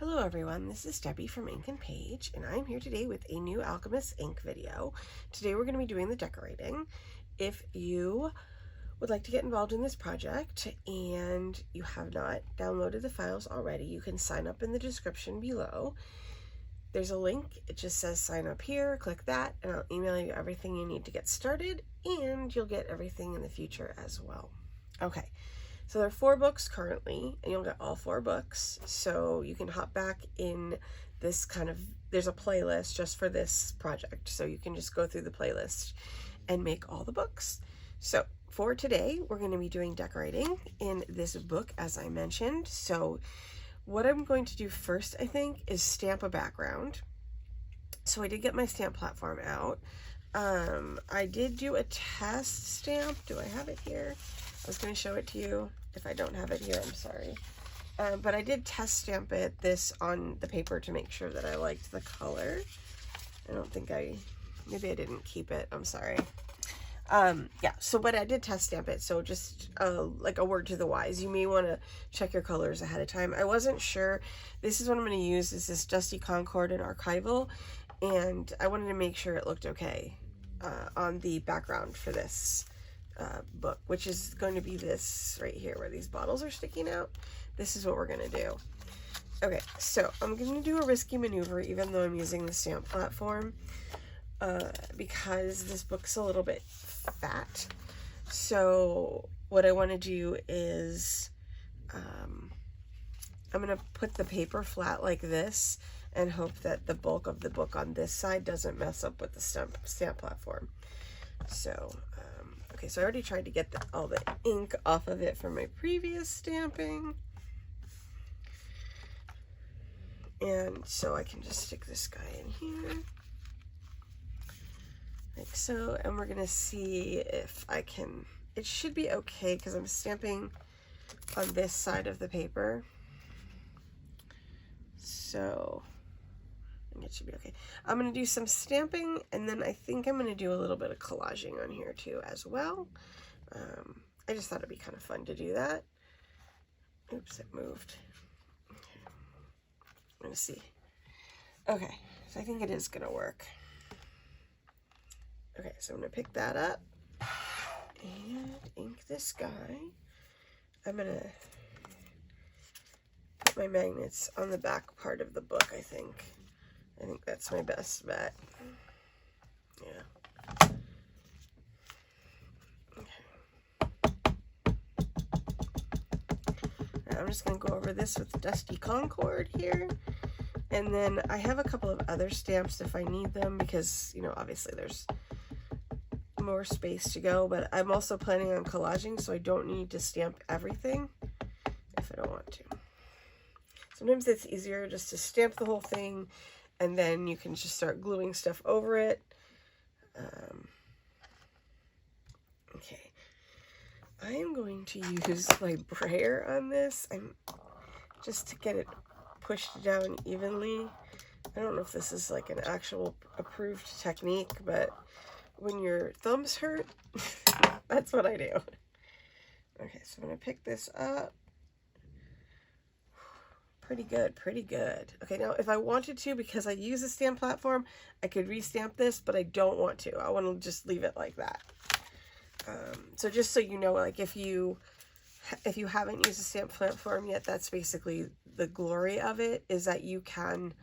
Hello everyone, this is Debbie from Ink and Page, and I'm here today with a new Alchemist ink video. Today we're going to be doing the decorating. If you would like to get involved in this project and you have not downloaded the files already, you can sign up in the description below. There's a link, it just says sign up here, click that, and I'll email you everything you need to get started, and you'll get everything in the future as well. Okay. So there are 4 books currently, and you'll get all 4 books. So you can hop back in this there's a playlist just for this project. So you can just go through the playlist and make all the books. So for today, we're going to be doing decorating in this book, as I mentioned. So what I'm going to do first, I think, is stamp a background. So I did get my stamp platform out. I did do a test stamp. Do I have it here? I was going to show it to you. If I don't have it here, I'm sorry. But I did test stamp this on the paper to make sure that I liked the color. I don't think maybe I didn't keep it. I'm sorry. Yeah, but I did test stamp it. So just like a word to the wise, you may want to check your colors ahead of time. I wasn't sure. This is what I'm going to use. This is Dusty Concord and Archival. And I wanted to make sure it looked okay on the background for this book, which is going to be this right here where these bottles are sticking out. This is what we're going to do. Okay, so I'm going to do a risky maneuver even though I'm using the stamp platform because this book's a little bit fat. So what I want to do is I'm going to put the paper flat like this and hope that the bulk of the book on this side doesn't mess up with the stamp platform. So okay, so I already tried to get all the ink off of it from my previous stamping. And so I can just stick this guy in here. Like so, and we're gonna see if I can, it should be okay because I'm stamping on this side of the paper. So I think it should be okay. I'm going to do some stamping, and then I think I'm going to do a little bit of collaging on here too as well. I just thought it'd be kind of fun to do that. Oops, it moved. Okay. I'm going to see. Okay, so I think it is going to work. Okay, so I'm going to pick that up and ink this guy. I'm going to put my magnets on the back part of the book, I think. I think that's my best bet. Yeah. Okay. Now I'm just going to go over this with Dusty Concord here. And then I have a couple of other stamps if I need them because, you know, obviously there's more space to go. But I'm also planning on collaging, so I don't need to stamp everything if I don't want to. Sometimes it's easier just to stamp the whole thing and then you can just start gluing stuff over it. Okay, I am going to use my brayer on this just to get it pushed down evenly. I don't know if this is like an actual approved technique, but when your thumbs hurt, that's what I do. Okay, so I'm going to pick this up. Pretty good, pretty good. Okay, now if I wanted to, because I use a stamp platform, I could restamp this, but I don't want to. I want to just leave it like that. So just so you know, like if you haven't used a stamp platform yet, that's basically the glory of it, is that you can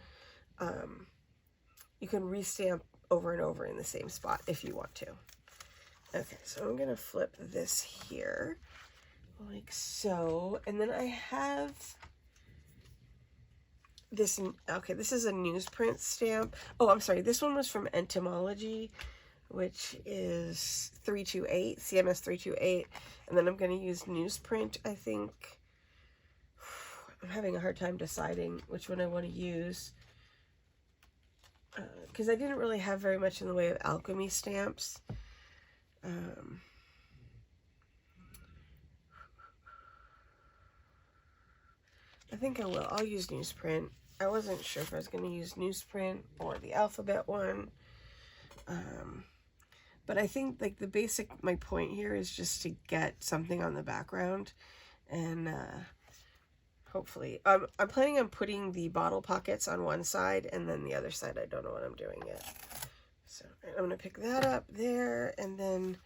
restamp over and over in the same spot if you want to. Okay, so I'm gonna flip this here like so, and then I have this. Okay, this is a newsprint stamp. Oh, I'm sorry, this one was from Entomology, which is 328, CMS 328, and then I'm going to use newsprint, I think. I'm having a hard time deciding which one I want to use, because I didn't really have very much in the way of alchemy stamps. I think I will. I'll use newsprint. I wasn't sure if I was going to use newsprint or the alphabet one. But I think like my point here is just to get something on the background, and hopefully. I'm planning on putting the bottle pockets on one side, and then the other side I don't know what I'm doing yet. So I'm going to pick that up there, and then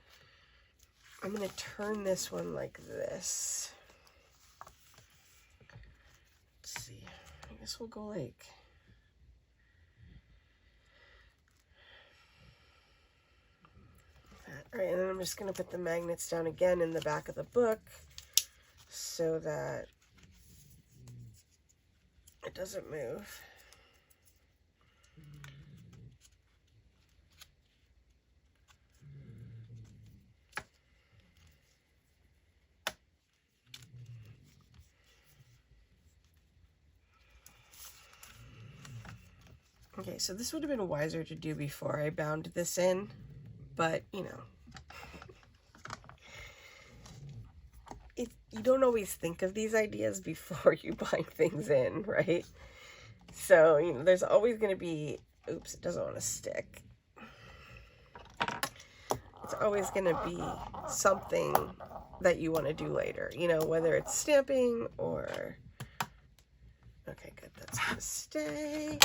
I'm going to turn this one like this. Let's see. I guess we'll go like... that. All right, and then I'm just going to put the magnets down again in the back of the book so that it doesn't move. Okay, so this would have been wiser to do before I bound this in, but, you know, you don't always think of these ideas before you bind things in, right? So, you know, there's always going to be, oops, it doesn't want to stick. It's always going to be something that you want to do later, you know, whether it's stamping or, okay, good, that's going to stay.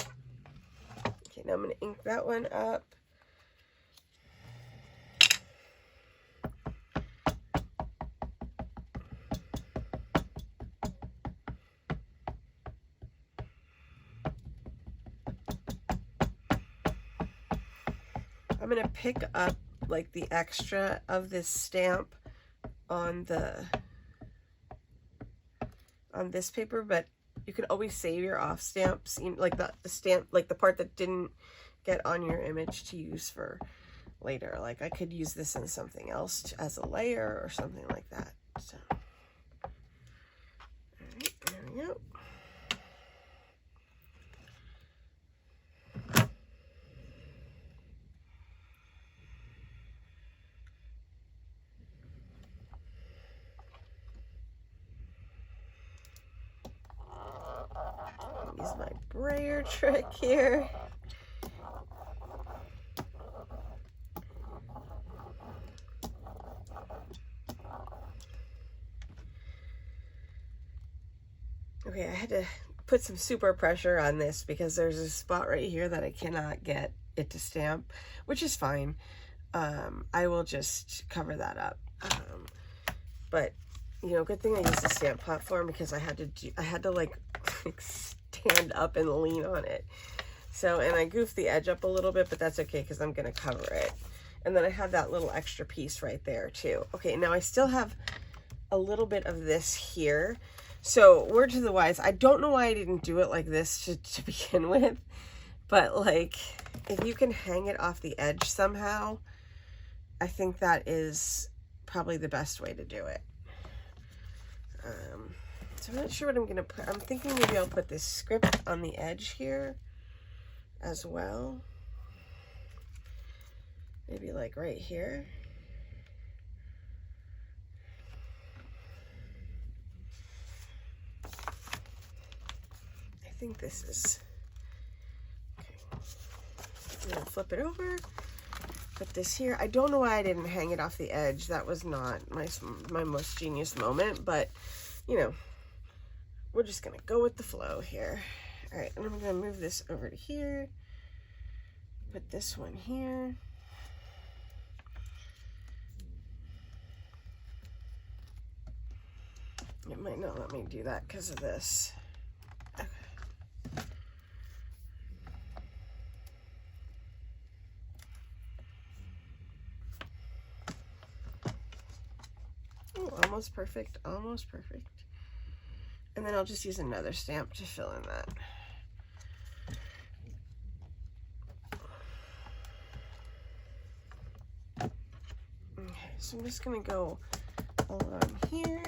Okay, now I'm going to ink that one up. I'm going to pick up like the extra of this stamp on this paper, but you can always save your off stamps, you know, like the stamp, like the part that didn't get on your image to use for later. Like I could use this in something else as a layer or something like that. So, all right, there we go. Use my brayer trick here. Okay, I had to put some super pressure on this because there's a spot right here that I cannot get it to stamp, which is fine. I will just cover that up. But you know, good thing I used the stamp platform because I had to like stand up and lean on it. So, and I goofed the edge up a little bit, but that's okay because I'm going to cover it. And then I have that little extra piece right there too. Okay, now I still have a little bit of this here. So, word to the wise, I don't know why I didn't do it like this to begin with, but like, if you can hang it off the edge somehow, I think that is probably the best way to do it. So I'm not sure what I'm going to put. I'm thinking maybe I'll put this script on the edge here as well. Maybe like right here. I think this is, okay. I'm going to flip it over, put this here. I don't know why I didn't hang it off the edge. That was not my most genius moment, but you know, we're just going to go with the flow here. All right, and I'm going to move this over to here. Put this one here. It might not let me do that because of this. Okay. Ooh, almost perfect, almost perfect. And then I'll just use another stamp to fill in that. Okay, so I'm just going to go along here.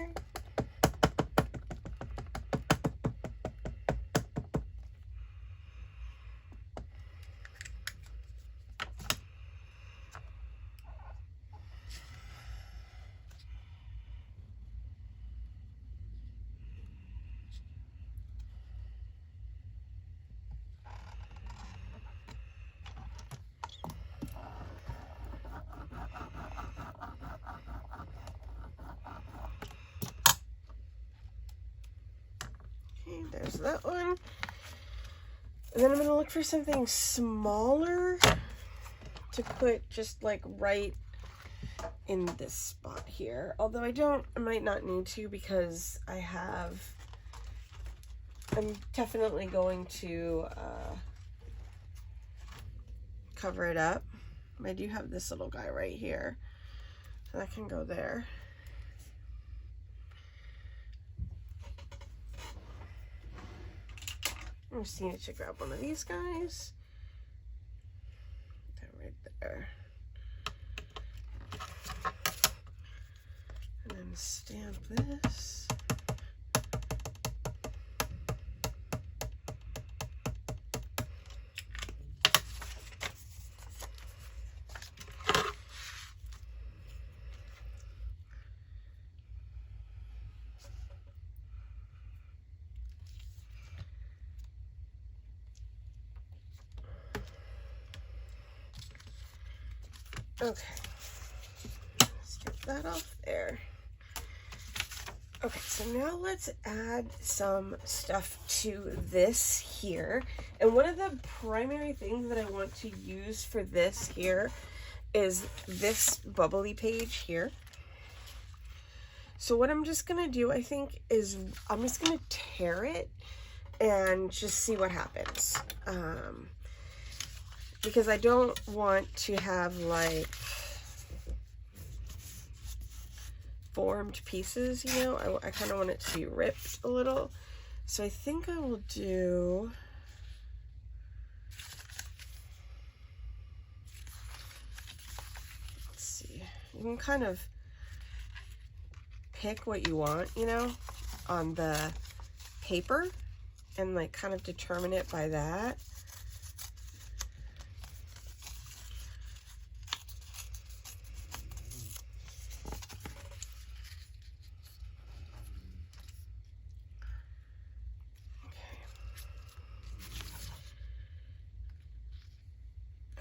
there's that one. And then I'm gonna look for something smaller to put just like right in this spot here. Although I might not need to, because I'm definitely going to cover it up. I do have this little guy right here, so that can go there. I'm just needing to grab one of these guys. They're right there. And then stamp this. Okay, let's get that off there. Okay, so now let's add some stuff to this here. And one of the primary things that I want to use for this here is this bubbly page here. So what I'm just gonna do, I think, is I'm just gonna tear it and just see what happens. Because I don't want to have like formed pieces, you know. I kind of want it to be ripped a little. So I think I will do, let's see, you can kind of pick what you want, you know, on the paper and like kind of determine it by that.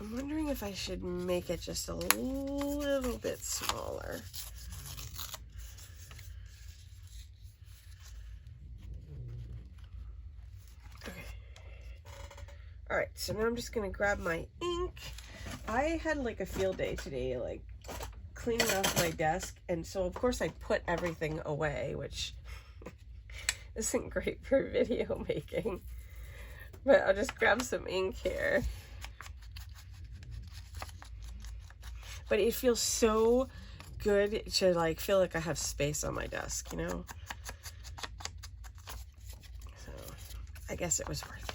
I'm wondering if I should make it just a little bit smaller. Okay. All right, so now I'm just gonna grab my ink. I had like a field day today, like cleaning off my desk, and so of course I put everything away, which isn't great for video making. But I'll just grab some ink here. But it feels so good to like feel like I have space on my desk, you know? So I guess it was worth it.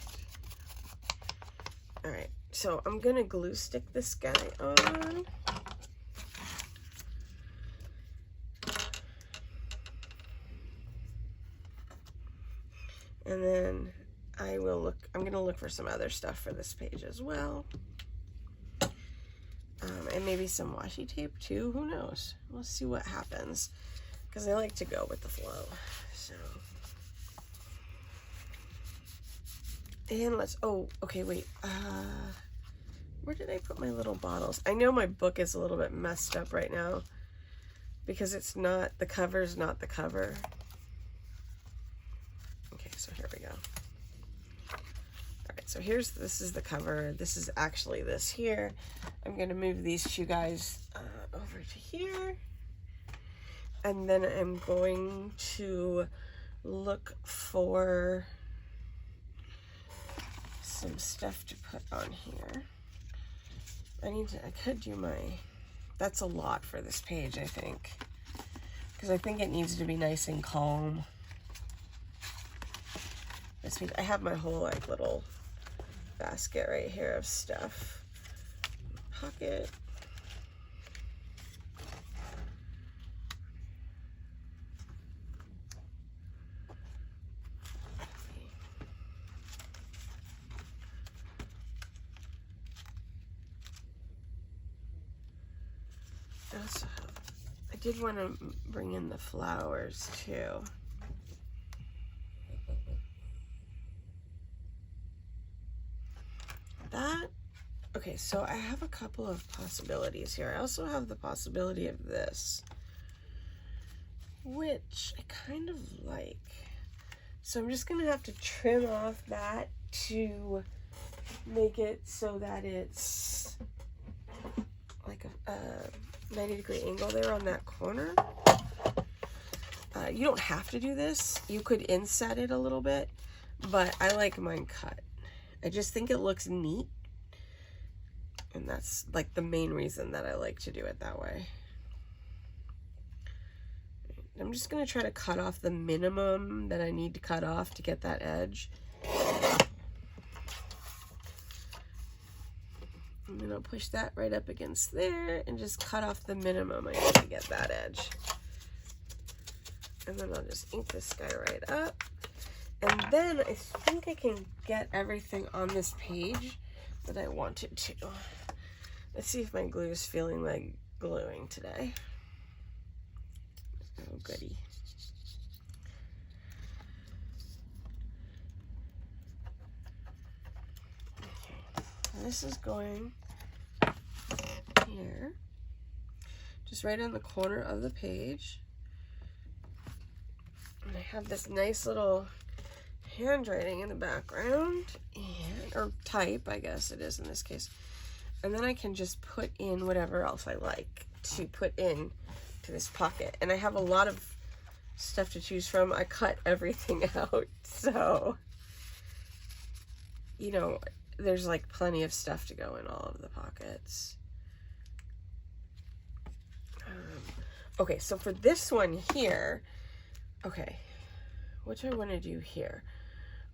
All right, so I'm gonna glue stick this guy on. And then I'm gonna look for some other stuff for this page as well. And maybe some washi tape too, who knows? We'll see what happens, because I like to go with the flow. So, and let's, oh, okay, wait, where did I put my little bottles? I know my book is a little bit messed up right now, because it's not, the cover's not the cover. Okay, so here we go. So this is the cover. This is actually this here. I'm gonna move these two guys over to here. And then I'm going to look for some stuff to put on here. I could do that's a lot for this page, I think. Because I think it needs to be nice and calm. This page, I have my whole like little basket right here of stuff. Pocket. I did want to bring in the flowers too. Okay, so I have a couple of possibilities here. I also have the possibility of this, which I kind of like. So I'm just gonna have to trim off that to make it so that it's like a 90-degree angle there on that corner. You don't have to do this. You could inset it a little bit, but I like mine cut. I just think it looks neat, and that's like the main reason that I like to do it that way. I'm just going to try to cut off the minimum that I need to cut off to get that edge. I'm going to push that right up against there and just cut off the minimum I need to get that edge. And then I'll just ink this guy right up. And then I think I can get everything on this page that I wanted to. Let's see if my glue is feeling like gluing today. Oh, goody. Okay, so this is going here, just right on the corner of the page. And I have this nice little handwriting in the background, and, or type, I guess it is in this case. And then I can just put in whatever else I like to put in to this pocket. And I have a lot of stuff to choose from. I cut everything out, so, you know, there's like plenty of stuff to go in all of the pockets. Okay, so for this one here, okay, what do I want to do here?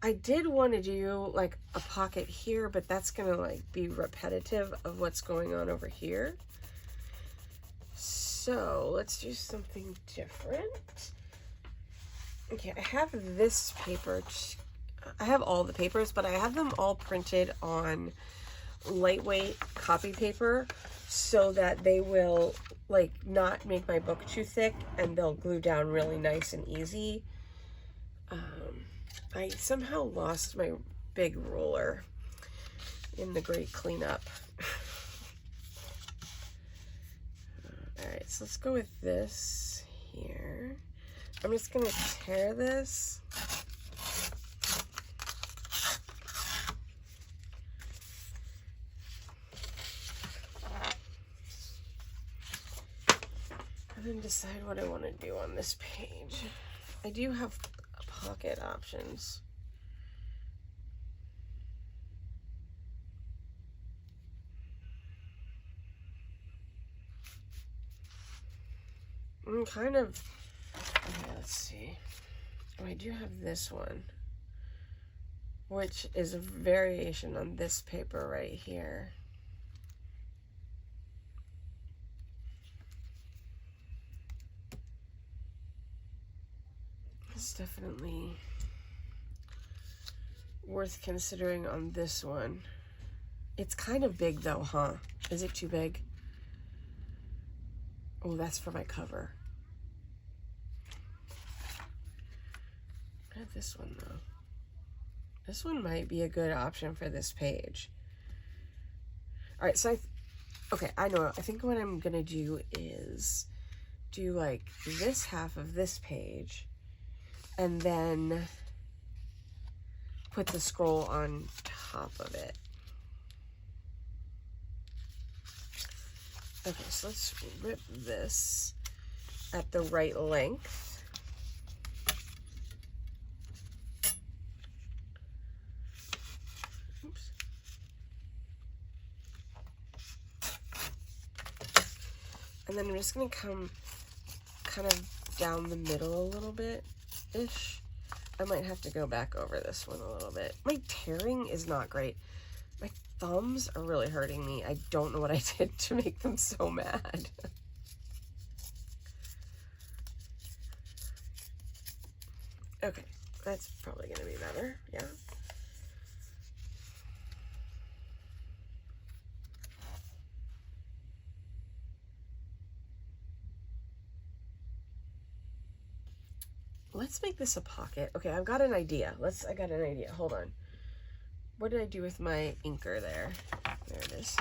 I did want to do like a pocket here, but that's gonna like be repetitive of what's going on over here. So let's do something different. Okay, I have this paper. I have all the papers, but I have them all printed on lightweight copy paper so that they will like not make my book too thick, and they'll glue down really nice and easy. I somehow lost my big ruler in the great cleanup. Alright, so let's go with this here. I'm just going to tear this. And then decide what I want to do on this page. I do have pocket options. I'm kind of, okay, let's see. Oh, I do have this one, which is a variation on this paper right here. It's definitely worth considering on this one. It's kind of big though, huh? Is it too big? Oh, that's for my cover. I have this one though. This one might be a good option for this page. All right, so okay, I know. I think what I'm gonna do is do like this half of this page, and then put the scroll on top of it. Okay, so let's rip this at the right length. Oops. And then I'm just gonna come kind of down the middle a little bit-ish. I might have to go back over this one a little bit. My tearing is not great. My thumbs are really hurting me. I don't know what I did to make them so mad. Okay, that's probably gonna be better, yeah. Let's make this a pocket. Okay, I've got an idea. I got an idea. Hold on. What did I do with my inker there? There it is.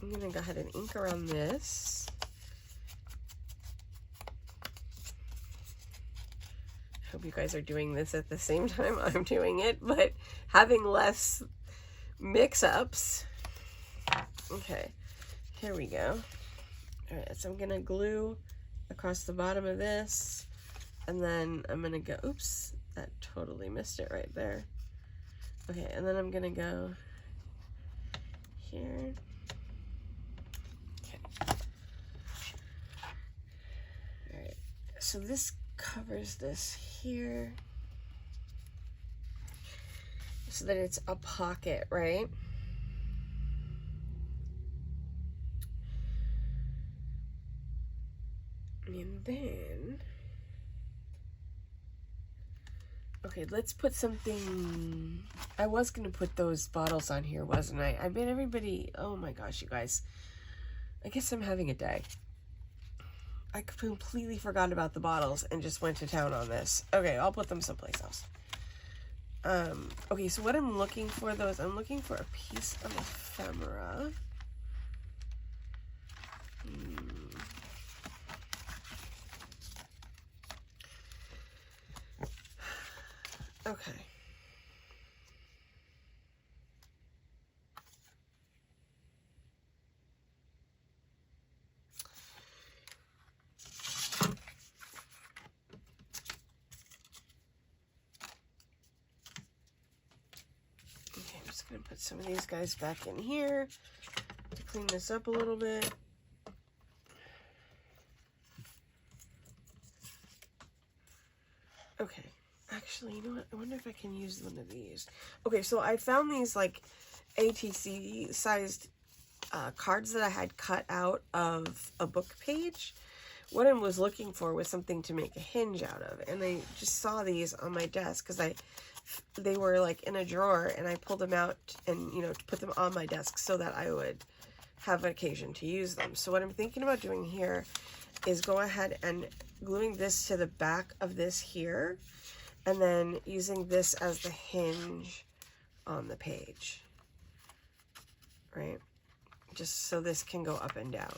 I'm gonna go ahead and ink around this. hope you guys are doing this at the same time I'm doing it, but having less mix-ups. Okay, here we go. All right, so I'm gonna glue across the bottom of this, and then I'm gonna go, oops, that totally missed it right there. Okay, and then I'm gonna go here. Okay. All right, so this covers this here so that it's a pocket, right? And then, okay, let's put something. I was gonna put those bottles on here, wasn't I? I bet everybody, oh my gosh, you guys, I guess I'm having a day. I completely forgot about the bottles and just went to town on this. Okay, I'll put them someplace else. Okay, so what I'm looking for though is I'm looking for a piece of ephemera. Okay. Okay, I'm just gonna put some of these guys back in here to clean this up a little bit. Okay, actually, you know what? I wonder if I can use one of these. Okay, so I found these like ATC sized cards that I had cut out of a book page. What I was looking for was something to make a hinge out of, and I just saw these on my desk because they were like in a drawer, and I pulled them out and, you know, to put them on my desk so that I would have an occasion to use them. So what I'm thinking about doing here is go ahead and gluing this to the back of this here, and then using this as the hinge on the page, right? Just so this can go up and down.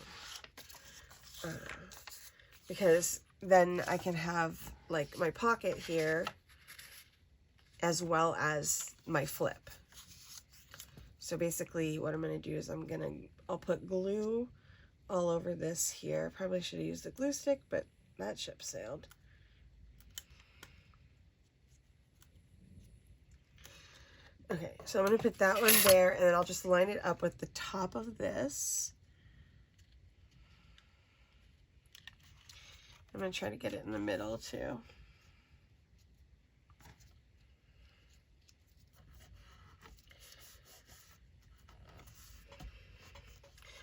Because then I can have like my pocket here as well as my flip. So basically what I'm going to do is I'll put glue all over this here. Probably should have used a glue stick, but that ship sailed. Okay, so I'm going to put that one there, and then I'll just line it up with the top of this. I'm going to try to get it in the middle too.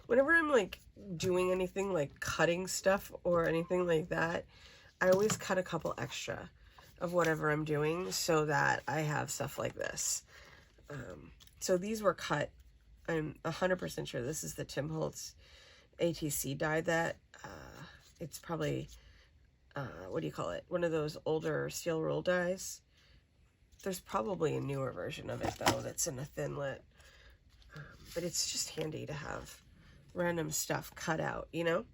Whenever I'm like doing anything like cutting stuff or anything like that, I always cut a couple extra of whatever I'm doing so that I have stuff like this. So these were cut. I'm 100% sure this is the Tim Holtz ATC die that it's probably what do you call it? One of those older steel roll dies. There's probably a newer version of it though that's in a thin lit, but it's just handy to have random stuff cut out, you know? All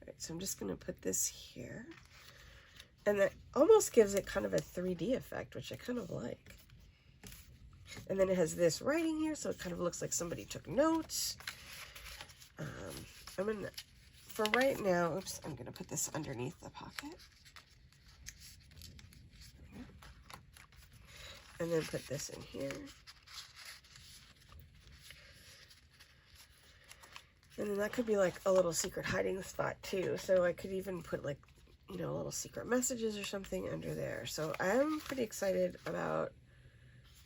right, so I'm just gonna put this here, and that almost gives it kind of a 3D effect, which I kind of like. And then it has this writing here, so it kind of looks like somebody took notes. I'm gonna, for right now, oops, I'm gonna put this underneath the pocket. And then put this in here. And then that could be like a little secret hiding spot too. So I could even put like, you know, little secret messages or something under there. So I am pretty excited about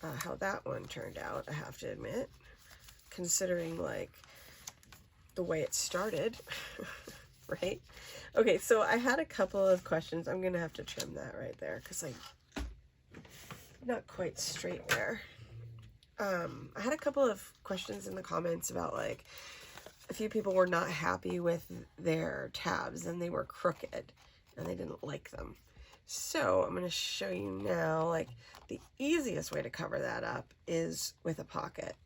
how that one turned out, I have to admit, considering like the way it started, right? Okay, so I had a couple of questions. I'm gonna have to trim that right there because I'm not quite straight there. I had a couple of questions in the comments about like, a few people were not happy with their tabs and they were crooked and they didn't like them. So I'm going to show you now, like the easiest way to cover that up is with a pocket.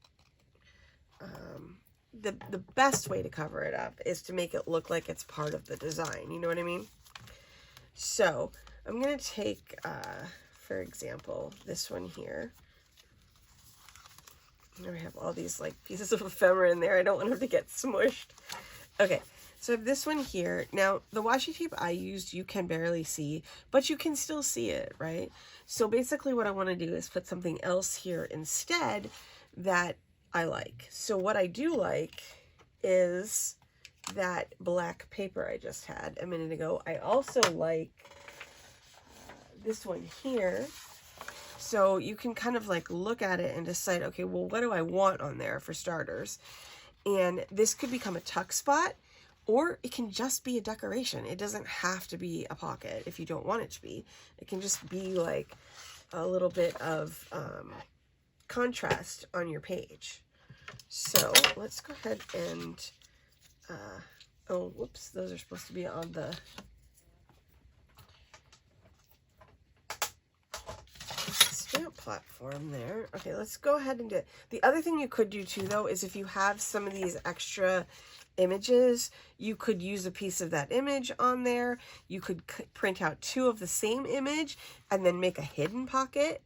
The best way to cover it up is to make it look like it's part of the design. You know what I mean? So I'm going to take, for example, this one here. I have all these like pieces of ephemera in there. I don't want them to get smushed. Okay, so I have this one here. Now, the washi tape I used, you can barely see, but you can still see it, right? So basically what I want to do is put something else here instead that I like. So what I do like is that black paper I just had a minute ago. I also like this one here. So you can kind of like look at it and decide, okay, well, what do I want on there for starters? And this could become a tuck spot, or it can just be a decoration. It doesn't have to be a pocket if you don't want it to be. It can just be like a little bit of contrast on your page. So let's go ahead and, oh, whoops, those are supposed to be on the stamp platform there. Okay, let's go ahead and do it. The other thing you could do too, though, is if you have some of these extra images, you could use a piece of that image on there. You could print out two of the same image and then make a hidden pocket.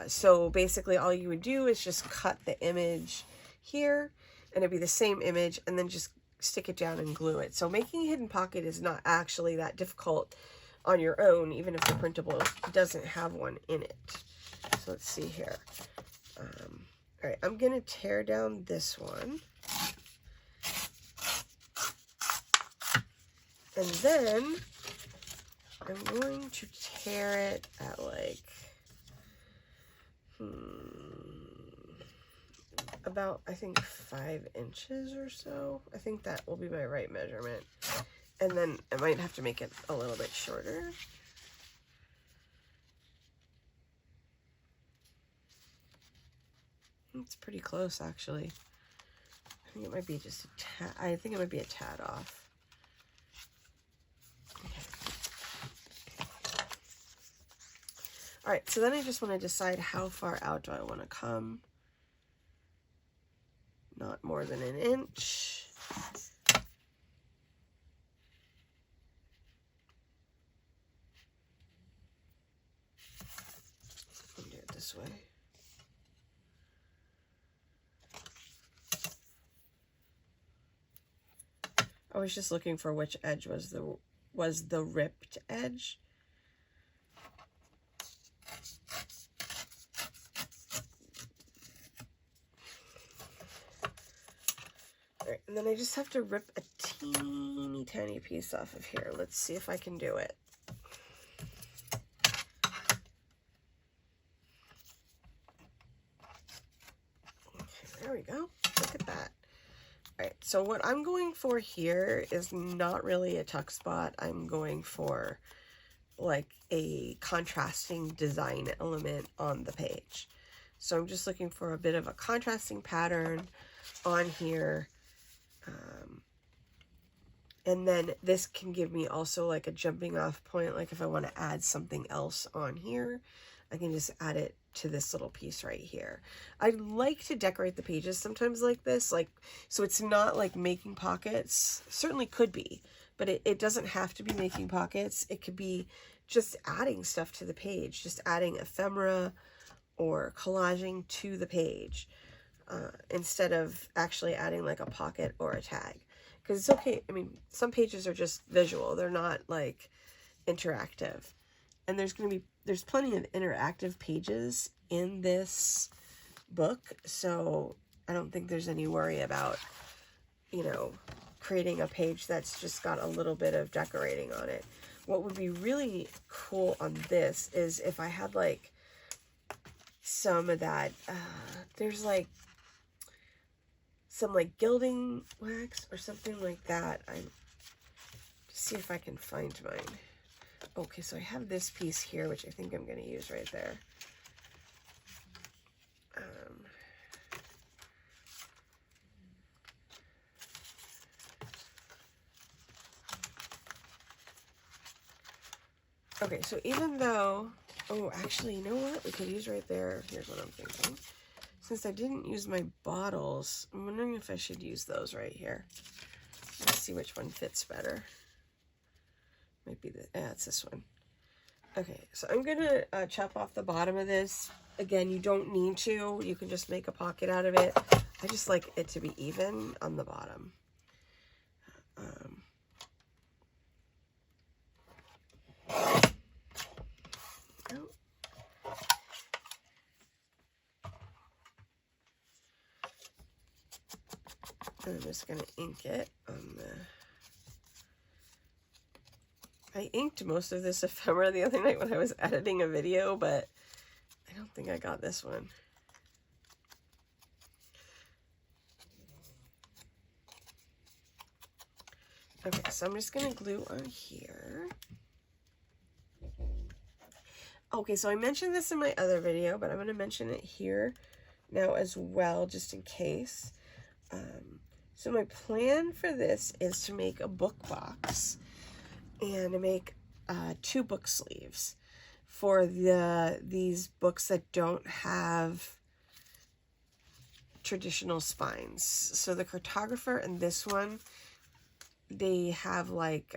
So basically all you would do is just cut the image here, and it'd be the same image, and then just stick it down and glue it. So making a hidden pocket is not actually that difficult on your own, even if the printable doesn't have one in it. So let's see here. All right, I'm gonna tear down this one. And then I'm going to tear it at like, about, I think, 5 inches or so. I think that will be my right measurement. And then I might have to make it a little bit shorter. It's pretty close, actually. I think it might be just a tad, I think it might be a tad off. Okay. All right, so then I just want to decide how far out do I want to come. Not more than an inch. I'll do it this way. I was just looking for which edge was the ripped edge. All right, and then I just have to rip a teeny tiny piece off of here. Let's see if I can do it. Okay, there we go. Look at that. All right, so what I'm going for here is not really a tuck spot. I'm going for like a contrasting design element on the page. So I'm just looking for a bit of a contrasting pattern on here. And then this can give me also like a jumping off point. Like if I want to add something else on here, I can just add it to this little piece right here. I like to decorate the pages sometimes like this, like, so it's not like making pockets. Certainly could be, but it doesn't have to be making pockets. It could be just adding stuff to the page, just adding ephemera or collaging to the page, instead of actually adding like a pocket or a tag. Because it's okay, I mean, some pages are just visual. They're not like interactive. And there's plenty of interactive pages in this book, so I don't think there's any worry about, you know, creating a page that's just got a little bit of decorating on it. What would be really cool on this is if I had like some of that, there's like some like gilding wax or something like that. See if I can find mine. Okay, so I have this piece here, which I think I'm going to use right there. Okay, so even though, oh, actually, you know what? We could use right there. Here's what I'm thinking. Since I didn't use my bottles, I'm wondering if I should use those right here. Let's see which one fits better. Might be the, yeah, it's this one. Okay, so I'm gonna chop off the bottom of this. Again, you don't need to. You can just make a pocket out of it. I just like it to be even on the bottom. I'm just gonna ink it on the... I inked most of this ephemera the other night when I was editing a video, but I don't think I got this one. Okay, so I'm just gonna glue on here. Okay, so I mentioned this in my other video, but I'm gonna mention it here now as well, just in case. So my plan for this is to make a book box and to make 2 book sleeves for these books that don't have traditional spines. So the cartographer and this one, they have like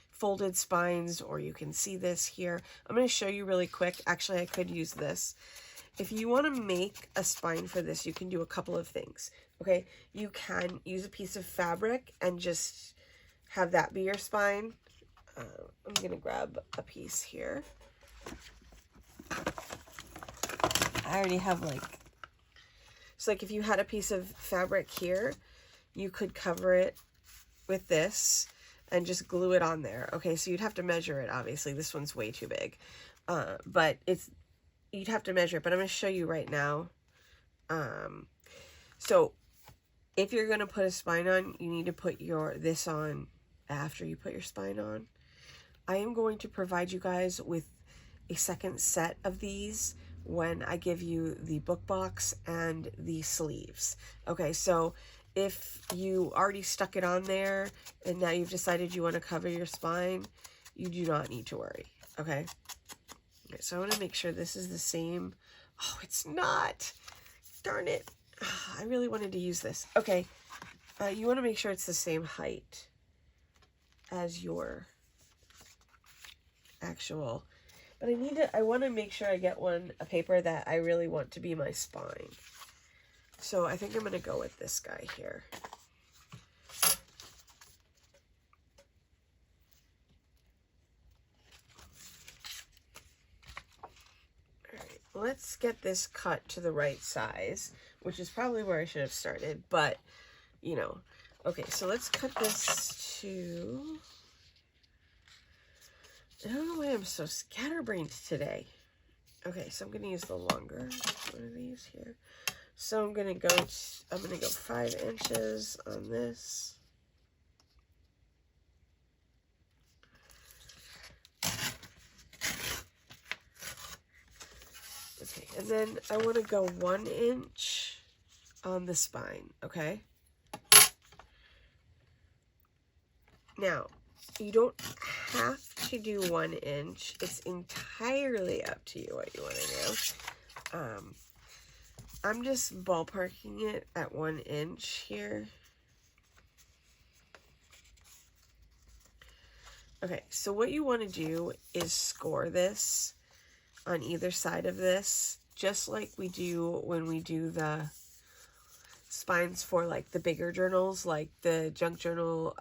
folded spines, or you can see this here. I'm going to show you really quick. Actually, I could use this. If you want to make a spine for this, you can do a couple of things. Okay, you can use a piece of fabric and just have that be your spine. I'm going to grab a piece here. I already have like, so like if you had a piece of fabric here, you could cover it with this and just glue it on there. Okay, so you'd have to measure it, obviously. This one's way too big. But you'd have to measure it, but I'm going to show you right now. So if you're going to put a spine on, you need to put this on after you put your spine on. I am going to provide you guys with a second set of these when I give you the book box and the sleeves. Okay, so if you already stuck it on there and now you've decided you want to cover your spine, you do not need to worry. Okay, so I want to make sure this is the same. Oh, it's not. Darn it. I really wanted to use this. Okay, you want to make sure it's the same height as your actual, but I want to make sure I get a paper that I really want to be my spine. So I think I'm going to go with this guy here. All right, let's get this cut to the right size, which is probably where I should have started, but you know. Okay, so let's cut this to, I don't know why I'm so scatterbrained today. Okay, so I'm going to use the longer one of these here. So I'm going to go 5 inches on this. Okay, and then I want to go 1 inch on the spine, okay? Now, you don't have to do 1 inch. It's entirely up to you what you want to do. I'm just ballparking it at 1 inch here. Okay, so what you want to do is score this on either side of this, just like we do when we do the spines for like the bigger journals, like the junk journal.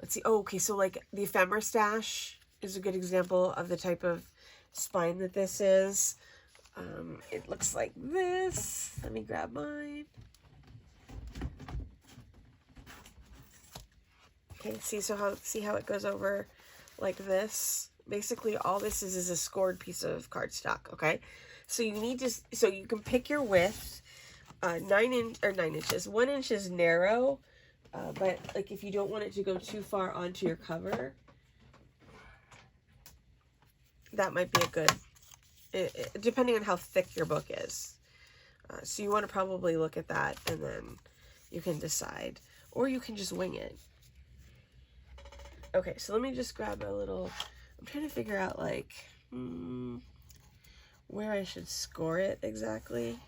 Let's see. Oh, okay, so like the ephemera stash is a good example of the type of spine that this is. It looks like this. Let me grab mine. Okay, see how it goes over like this? Basically, all this is a scored piece of cardstock, okay? So you need to, so you can pick your width. 9 inches. 1 inch is narrow, but like if you don't want it to go too far onto your cover, that might be a good, depending on how thick your book is. So you want to probably look at that and then you can decide, or you can just wing it. Okay, so let me just grab a little, I'm trying to figure out like where I should score it exactly.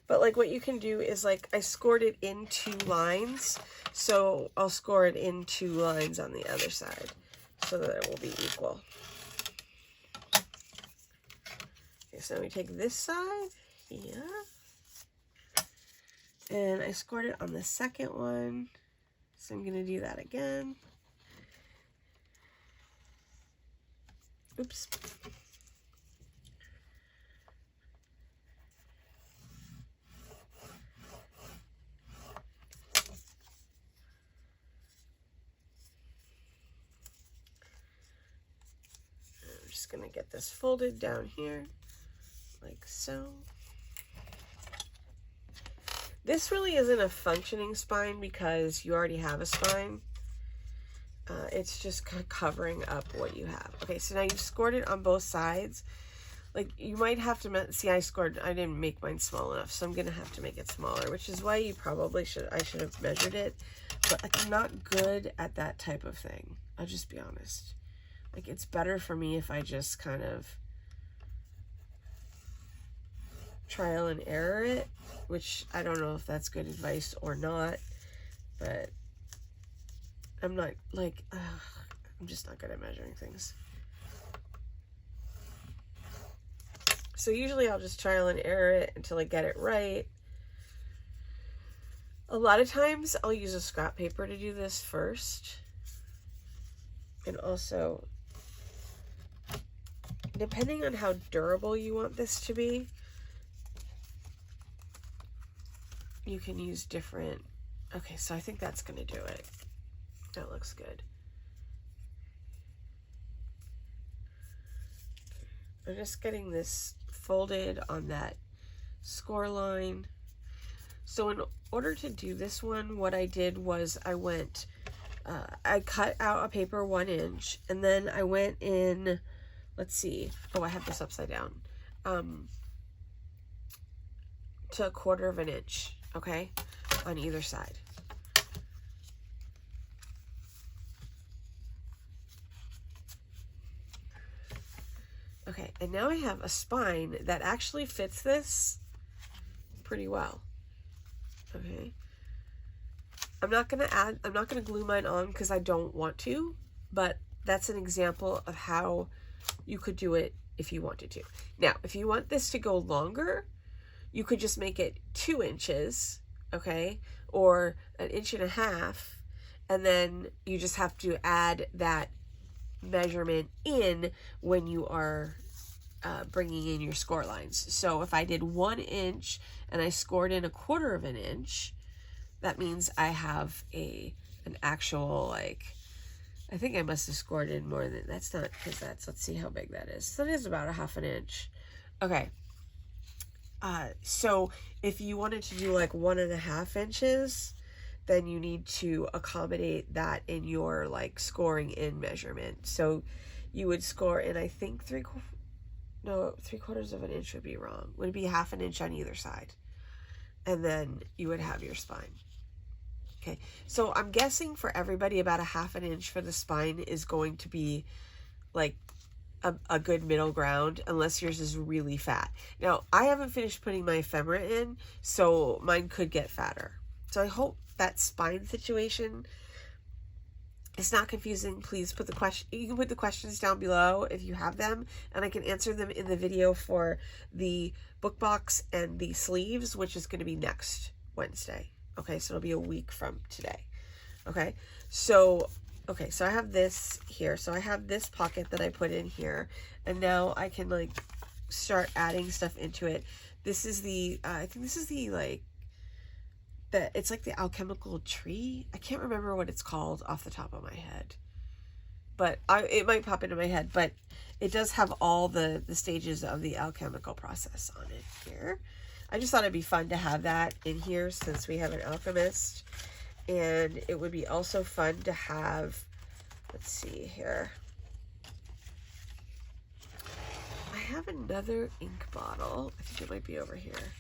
But like what you can do is like I scored it in 2 lines, so I'll score it in 2 lines on the other side so that it will be equal. Okay, so we take this side here, and I scored it on the second one, so I'm going to do that again. Oops. I'm just going to get this folded down here, like so. This really isn't a functioning spine because you already have a spine. It's just kind of covering up what you have. Okay, so now you've scored it on both sides. Like, you might have to, see, I didn't make mine small enough, so I'm going to have to make it smaller, which is why you probably I should have measured it. But I'm not good at that type of thing. I'll just be honest. Like, it's better for me if I just kind of trial and error it, which I don't know if that's good advice or not, but I'm not, like, I'm just not good at measuring things. So usually I'll just trial and error it until I get it right. A lot of times I'll use a scrap paper to do this first. And also, depending on how durable you want this to be, you can use different, okay, so I think that's going to do it. That looks good. I'm just getting this folded on that score line. So in order to do this one, what I did was I cut out a paper 1 inch, and then I went in, let's see, oh, I have this upside down, to 1/4 of an inch, okay, on either side. Okay, and now I have a spine that actually fits this pretty well. Okay. I'm not gonna glue mine on because I don't want to, but that's an example of how you could do it if you wanted to. Now, if you want this to go longer, you could just make it 2 inches, okay, or 1.5 inches, and then you just have to add that measurement in when you are bringing in your score lines. So if I did 1 inch and I scored in 1/4 of an inch, that means I have an actual, like, I think I must have scored in more than, that's not, because that's, let's see how big that is. So it is about 1/2 inch. Okay. So if you wanted to do like 1.5 inches, then you need to accommodate that in your like scoring in measurement. So you would score in, I think 3/4 of an inch would be wrong. Would be 1/2 inch on either side. And then you would have your spine. Okay. So I'm guessing for everybody about 1/2 inch for the spine is going to be like a good middle ground, unless yours is really fat. Now, I haven't finished putting my ephemera in, so mine could get fatter. So I hope that spine situation is not confusing. Please put you can put the questions down below if you have them, and I can answer them in the video for the book box and the sleeves, which is going to be next Wednesday. Okay, so it'll be a week from today. Okay, so I have this here. So I have this pocket that I put in here, and now I can like start adding stuff into it. This is the, I think this is the like, it's like the alchemical tree. I can't remember what it's called off the top of my head, but it might pop into my head, but it does have all the stages of the alchemical process on it here. I just thought it'd be fun to have that in here since we have an alchemist. And it would be also fun to have, let's see here. I have another ink bottle. I think it might be over here.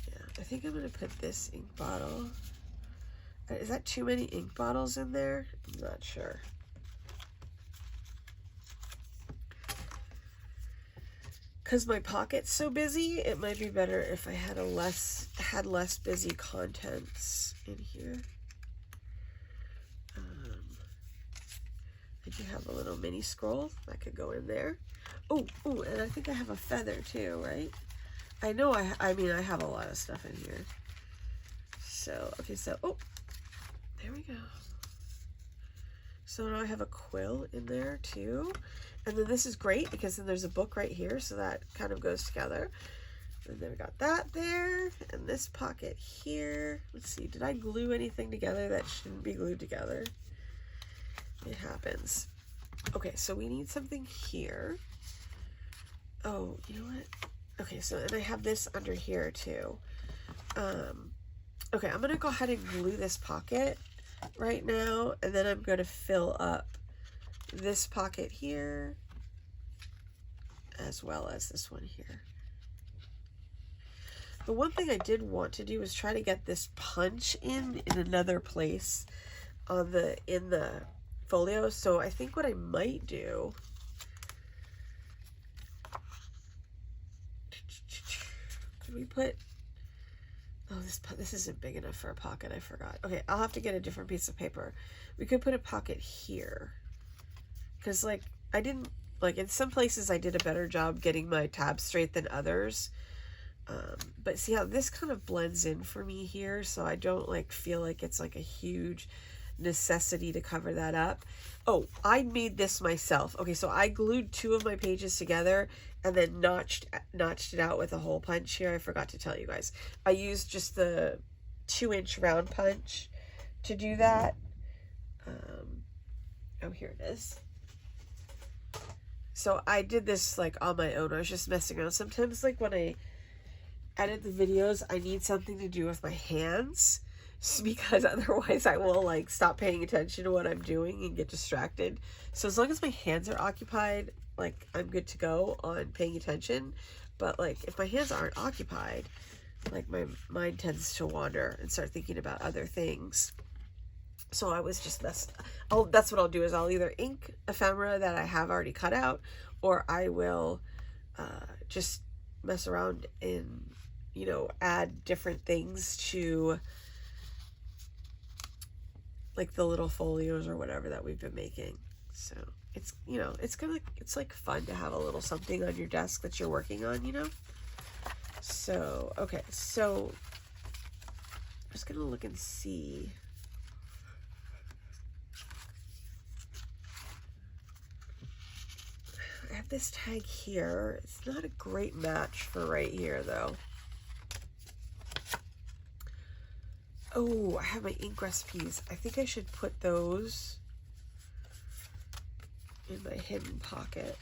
Yeah, I think I'm going to put this ink bottle. Is that too many ink bottles in there? I'm not sure. because my pocket's so busy, it might be better if I had less busy contents in here. I do have a little mini scroll that could go in there. Oh, and I think I have a feather too, right? I know I mean, I have a lot of stuff in here. So, okay, so, oh, there we go. So now I have a quill in there too. And then this is great because then there's a book right here, so that kind of goes together. And then we got that there, and this pocket here. Let's see, did I glue anything together that shouldn't be glued together? It happens. Okay, so we need something here. Oh, you know what? Okay, so, and I have this under here too. Okay, I'm gonna go ahead and glue this pocket right now, and then I'm gonna fill up this pocket here as well as this one here. The one thing I did want to do is try to get this punch in another place on in the folio. So I think what I might do, could we put, oh, this isn't big enough for a pocket, I forgot. Okay, I'll have to get a different piece of paper. We could put a pocket here, because like I didn't, like in some places I did a better job getting my tabs straight than others. But see how this kind of blends in for me here, so I don't like feel like it's like a huge necessity to cover that up. Oh, I made this myself. Okay, so I glued 2 of my pages together and then notched it out with a hole punch here. I forgot to tell you guys. I used just the 2-inch round punch to do that. Oh, here it is. So I did this like on my own. I was just messing around. Sometimes like when I edit the videos, I need something to do with my hands, because otherwise I will like stop paying attention to what I'm doing and get distracted. So as long as my hands are occupied, like I'm good to go on paying attention. But like if my hands aren't occupied, like my mind tends to wander and start thinking about other things. So I was just that's what I'll do, is I'll either ink ephemera that I have already cut out, or I will just mess around and, you know, add different things to like the little folios or whatever that we've been making. So it's, you know, it's like fun to have a little something on your desk that you're working on, you know? So, okay, so I'm just gonna look and see. I have this tag here. It's not a great match for right here though. Oh, I have my ink recipes. I think I should put those in my hidden pocket.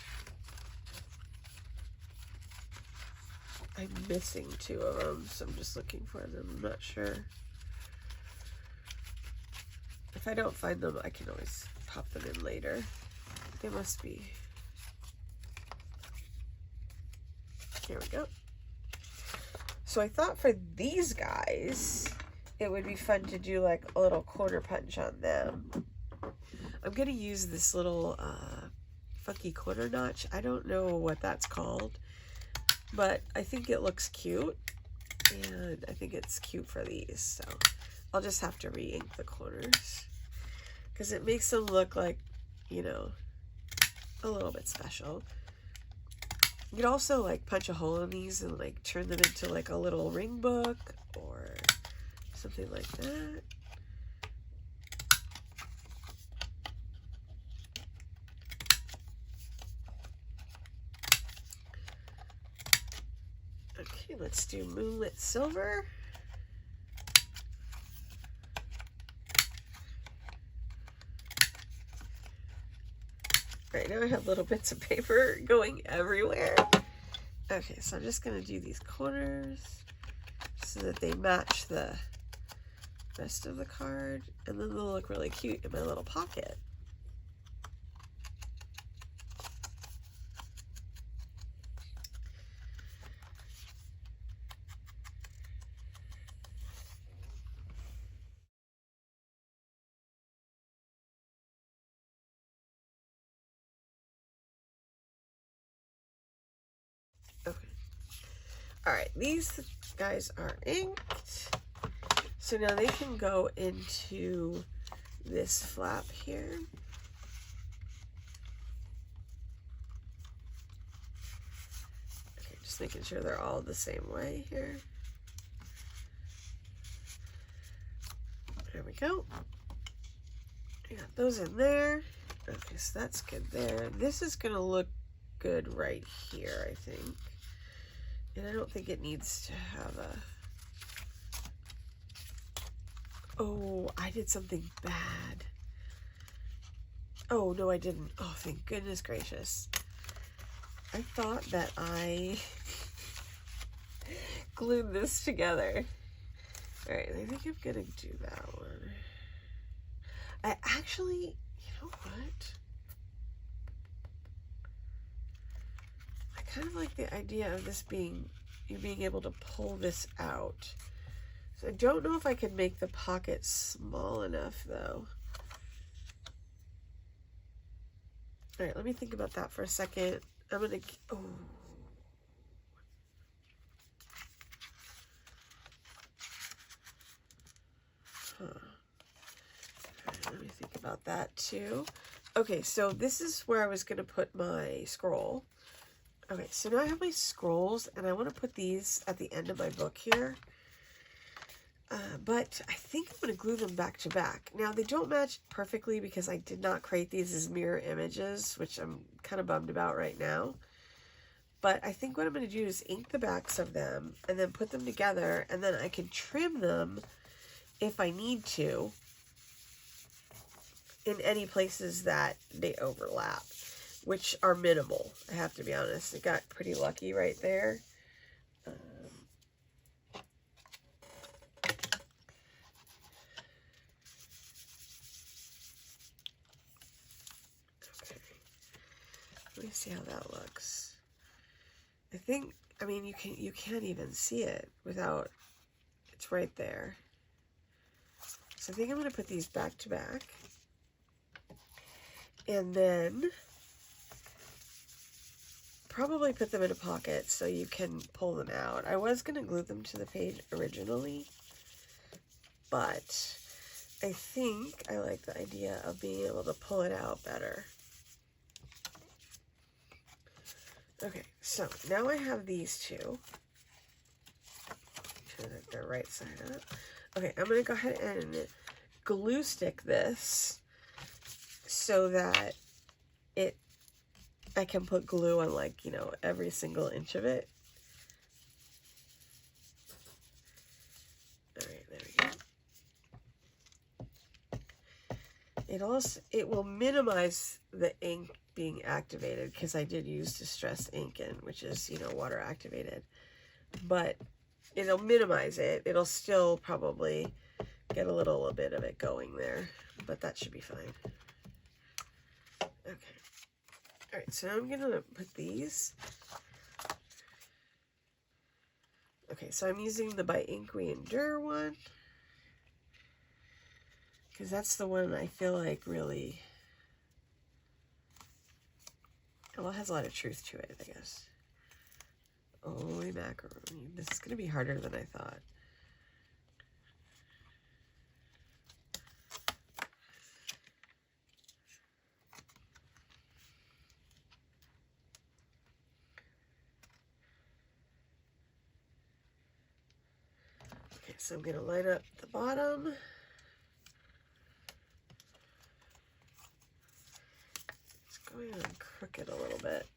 I'm missing 2 of them, so I'm just looking for them. I'm not sure. If I don't find them, I can always pop them in later. They must be. Here we go. So I thought for these guys, it would be fun to do like a little corner punch on them. I'm going to use this little funky corner notch. I don't know what that's called, but I think it looks cute, and I think it's cute for these. So I'll just have to re-ink the corners because it makes them look like, you know, a little bit special. You could also like punch a hole in these and like turn them into like a little ring book or something like that. Okay, let's do Moonlit Silver. Right now I have little bits of paper going everywhere. Okay, so I'm just going to do these corners so that they match the rest of the card, and then they'll look really cute in my little pocket. All right, these guys are inked. So now they can go into this flap here. Okay, just making sure they're all the same way here. There we go. I got those in there. Okay, so that's good there. This is gonna look good right here, I think. And I don't think it needs to have a... Oh, I did something bad. Oh, no, I didn't. Oh, thank goodness gracious. I thought that I glued this together. All right, I think I'm gonna do that one. I actually, you know what? I kind of like the idea of this being, you being able to pull this out. So I don't know if I can make the pocket small enough though. All right, let me think about that for a second. I'm gonna, oh. Huh. Right, let me think about that too. Okay, so this is where I was gonna put my scroll. Okay, so now I have my scrolls and I wanna put these at the end of my book here. But I think I'm going to glue them back to back. Now, they don't match perfectly because I did not create these as mirror images, which I'm kind of bummed about right now. But I think what I'm going to do is ink the backs of them and then put them together, and then I can trim them if I need to in any places that they overlap, which are minimal, I have to be honest. I got pretty lucky right there. Let me see how that looks. I think, I mean, you can't even see it without, it's right there. So I think I'm going to put these back to back. And then probably put them in a pocket so you can pull them out. I was going to glue them to the page originally, but I think I like the idea of being able to pull it out better. Okay, so now I have these two. Make sure that they're right side up. Okay, I'm going to go ahead and glue stick this so that I can put glue on, like, you know, every single inch of it. All right, there we go. It will minimize the ink being activated because I did use distressed ink in, which is, you know, water activated, but it'll minimize it. It'll still probably get a little bit of it going there, but that should be fine. Okay. All right, so now I'm gonna put these. Okay, so I'm using the By Ink We Endure one because that's the one I feel like really, well, it has a lot of truth to it, I guess. Holy macaroni. This is going to be harder than I thought. Okay, so I'm going to line up the bottom. It's going on crooked a little bit.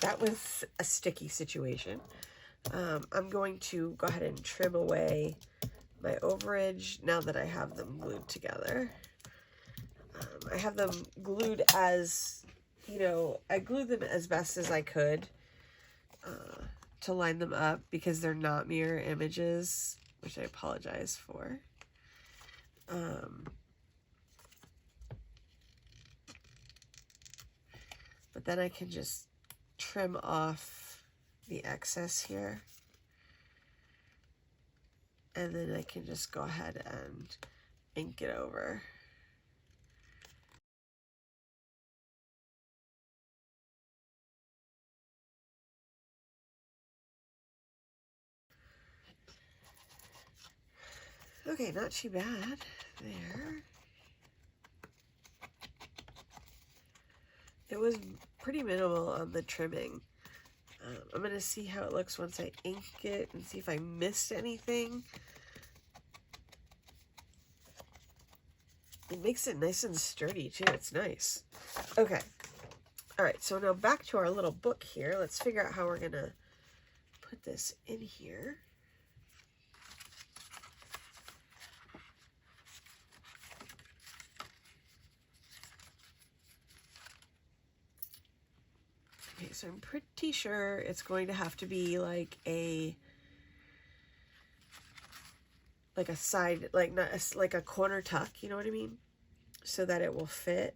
That was a sticky situation. I'm going to go ahead and trim away my overage now that I have them glued together. I have them glued as, you know, I glued them as best as I could to line them up because they're not mirror images, which I apologize for. But then I can just trim off the excess here. And then I can just go ahead and ink it over. Okay, not too bad there. It was pretty minimal on the trimming. I'm going to see how it looks once I ink it and see if I missed anything. It makes it nice and sturdy too. It's nice. Okay. All right, so now back to our little book here. Let's figure out how we're going to put this in here. Okay, so I'm pretty sure it's going to have to be like a side, like not a, like a corner tuck, you know what I mean? So that it will fit.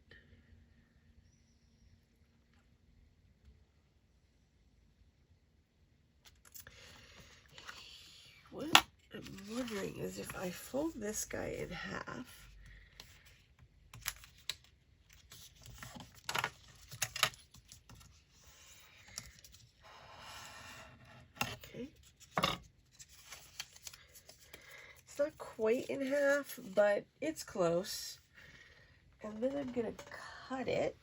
What I'm wondering is if I fold this guy in half. Okay. It's not quite in half, but it's close. And then I'm going to cut it.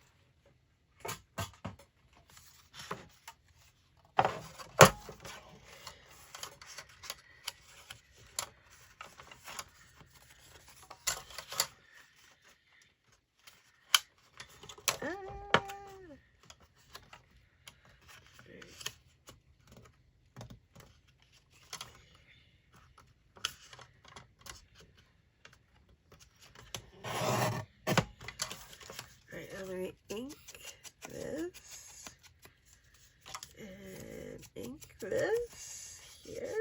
This here.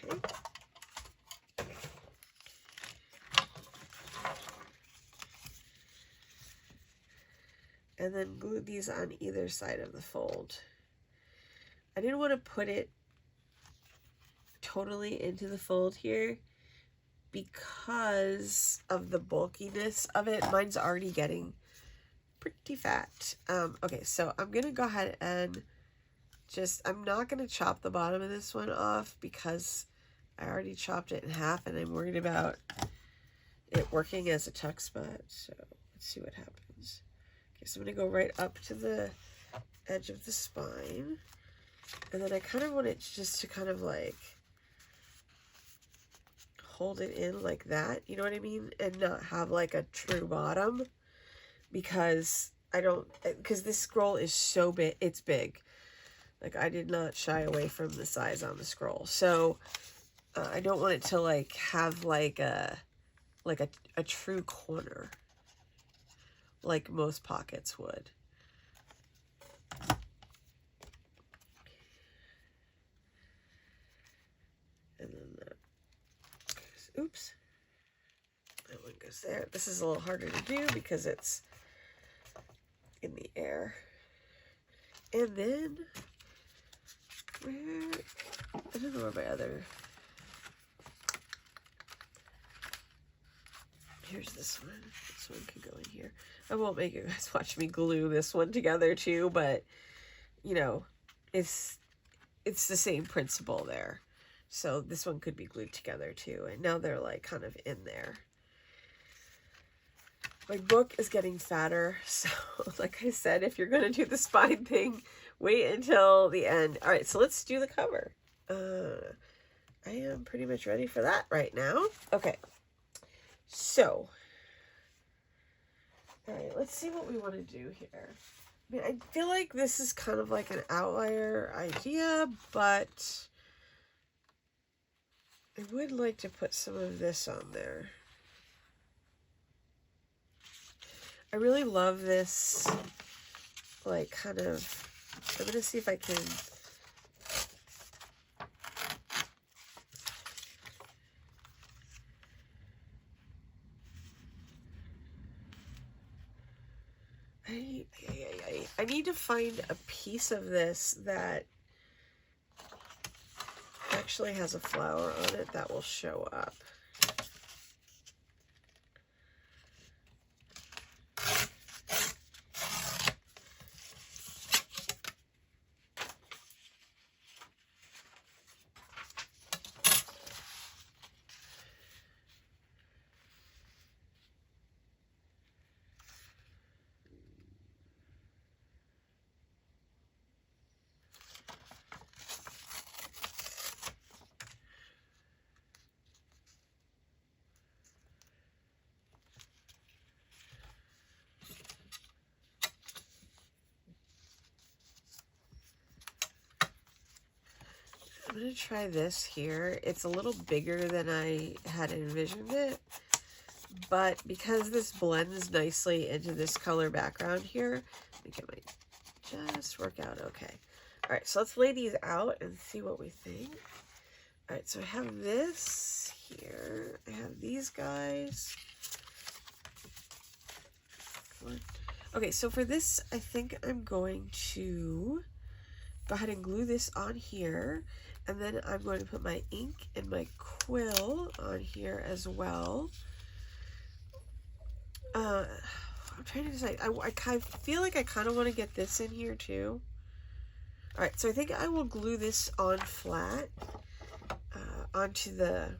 Okay. And then glue these on either side of the fold. I didn't want to put it totally into the fold here because of the bulkiness of it. Mine's already getting pretty fat. Okay, so I'm gonna go ahead and I'm not going to chop the bottom of this one off because I already chopped it in half and I'm worried about it working as a tuck spot. So let's see what happens. Okay, so I'm going to go right up to the edge of the spine. And then I kind of want it just to kind of like hold it in like that, you know what I mean? And not have like a true bottom because this scroll is so big, it's big. Like, I did not shy away from the size on the scroll. So, I don't want it to, like, have, like a true corner. Like most pockets would. And then that goes, oops. That one goes there. This is a little harder to do because it's in the air. And then... I don't know where my other... Here's this one. This one could go in here. I won't make you guys watch me glue this one together too, but, you know, it's the same principle there. So this one could be glued together too, and now they're like kind of in there. My book is getting fatter, so like I said, if you're going to do the spine thing, wait until the end. All right, so let's do the cover. I am pretty much ready for that right now. Okay, so, all right, let's see what we want to do here. I mean, I feel like this is kind of like an outlier idea, but I would like to put some of this on there. I really love this, like, kind of, I'm going to see if I can, I need to find a piece of this that actually has a flower on it that will show up. I'm going to try this here. It's a little bigger than I had envisioned it, but because this blends nicely into this color background here, I think it might just work out okay. All right, so let's lay these out and see what we think. All right, so I have this here. I have these guys. Okay, so for this, I think I'm going to go ahead and glue this on here. And then I'm going to put my ink and my quill on here as well. I'm trying to decide. I feel like I kind of want to get this in here too. All right, so I think I will glue this on flat onto the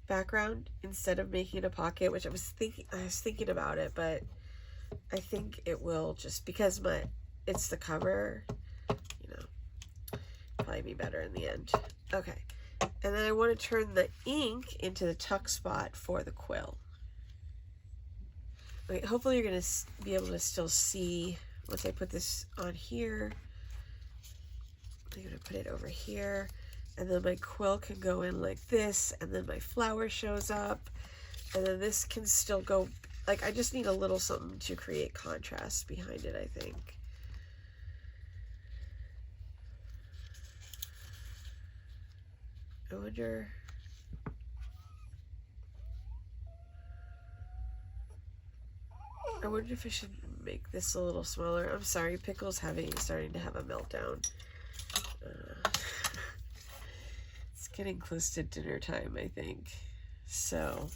background instead of making a pocket, which I was thinking about it, but I think it will, just because it's the cover, you know, probably be better in the end. Okay, and then I want to turn the ink into the tuck spot for the quill. Okay, hopefully you're going to be able to still see once I put this on here. I'm going to put it over here, and then my quill can go in like this, and then my flower shows up, and then this can still go, like, I just need a little something to create contrast behind it, I think. I wonder, if I should make this a little smaller. I'm sorry, Pickle's starting to have a meltdown. It's getting close to dinner time, I think. So,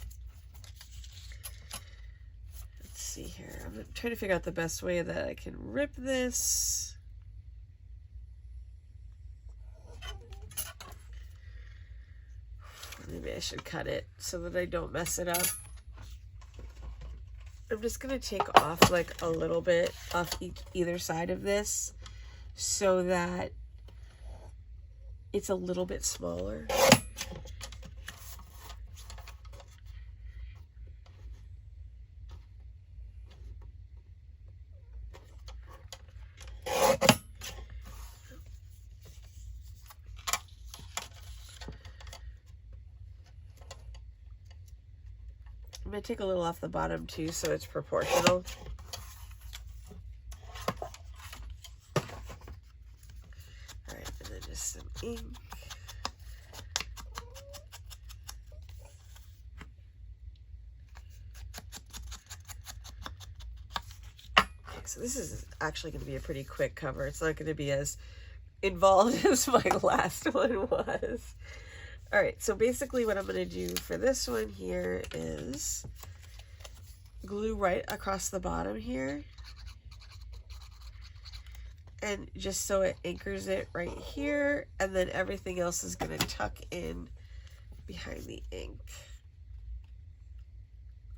let's see here. I'm trying to figure out the best way that I can rip this. Maybe I should cut it so that I don't mess it up. I'm just going to take off like a little bit off either side of this so that it's a little bit smaller. I'm going to take a little off the bottom too so it's proportional. Alright, and then just some ink. Okay, so this is actually going to be a pretty quick cover. It's not going to be as involved as my last one was. All right, so basically what I'm going to do for this one here is glue right across the bottom here. And just so it anchors it right here, and then everything else is going to tuck in behind the ink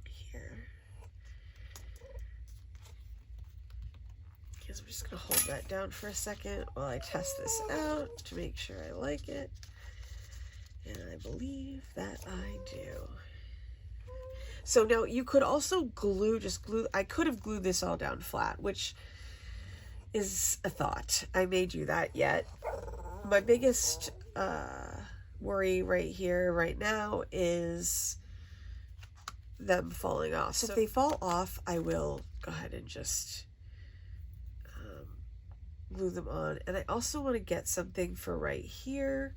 here. Because I'm just going to hold that down for a second while I test this out to make sure I like it. And I believe that I do. So now you could also glue, I could have glued this all down flat, which is a thought. I may do that yet. My biggest worry right here, right now, is them falling off. So if they fall off, I will go ahead and just glue them on. And I also want to get something for right here,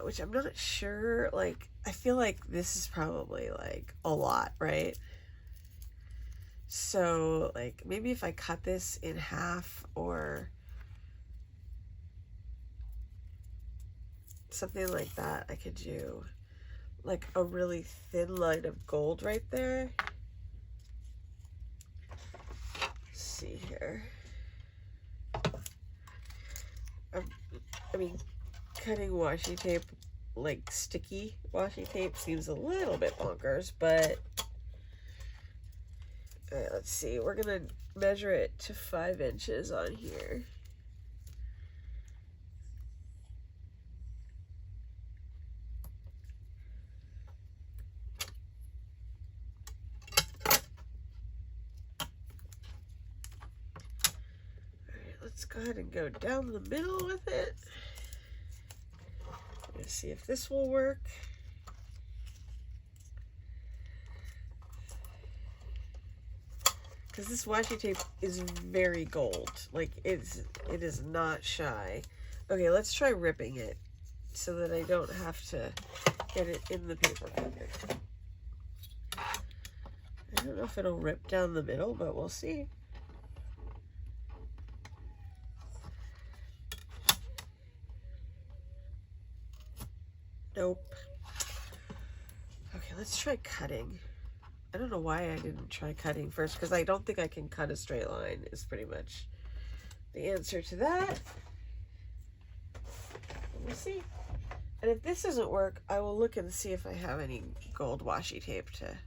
which I'm not sure, like, I feel like this is probably like a lot, right? So like maybe if I cut this in half or something like that, I could do like a really thin line of gold right there. Let's see here. I mean, cutting washi tape, like sticky washi tape, seems a little bit bonkers, but all right, let's see. We're gonna measure it to 5 inches on here. Let's go ahead and go down the middle with it. Let's see if this will work. Because this washi tape is very gold. Like it is not shy. Okay, let's try ripping it so that I don't have to get it in the paper cutter. I don't know if it'll rip down the middle, but we'll see. Nope. Okay, let's try cutting. I don't know why I didn't try cutting first, because I don't think I can cut a straight line is pretty much the answer to that. We'll see. And if this doesn't work, I will look and see if I have any gold washi tape to...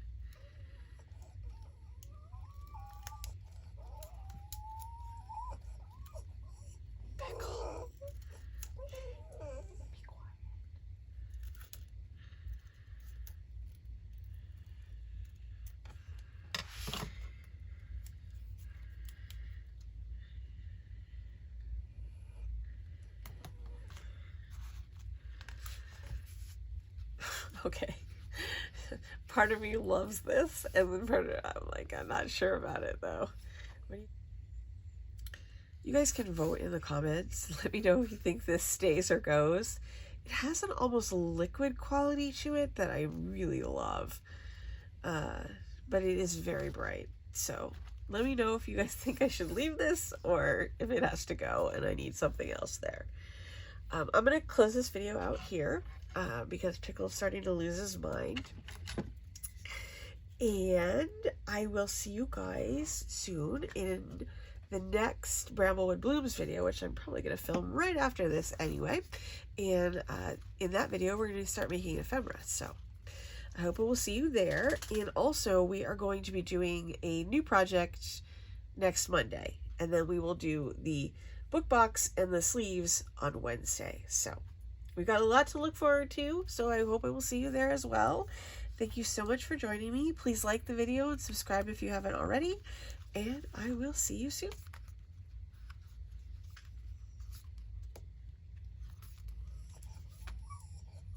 Okay, part of me loves this, and then part of I'm like, I'm not sure about it though. You guys can vote in the comments. Let me know if you think this stays or goes. It has an almost liquid quality to it that I really love, but it is very bright. So let me know if you guys think I should leave this or if it has to go and I need something else there. I'm gonna close this video out here. Because Pickle's starting to lose his mind. And I will see you guys soon in the next Bramblewood Blooms video, which I'm probably going to film right after this anyway. And in that video, we're going to start making ephemera. So I hope we will see you there. And also, we are going to be doing a new project next Monday. And then we will do the book box and the sleeves on Wednesday. So we've got a lot to look forward to, so I hope I will see you there as well. Thank you so much for joining me. Please like the video and subscribe if you haven't already, and I will see you soon.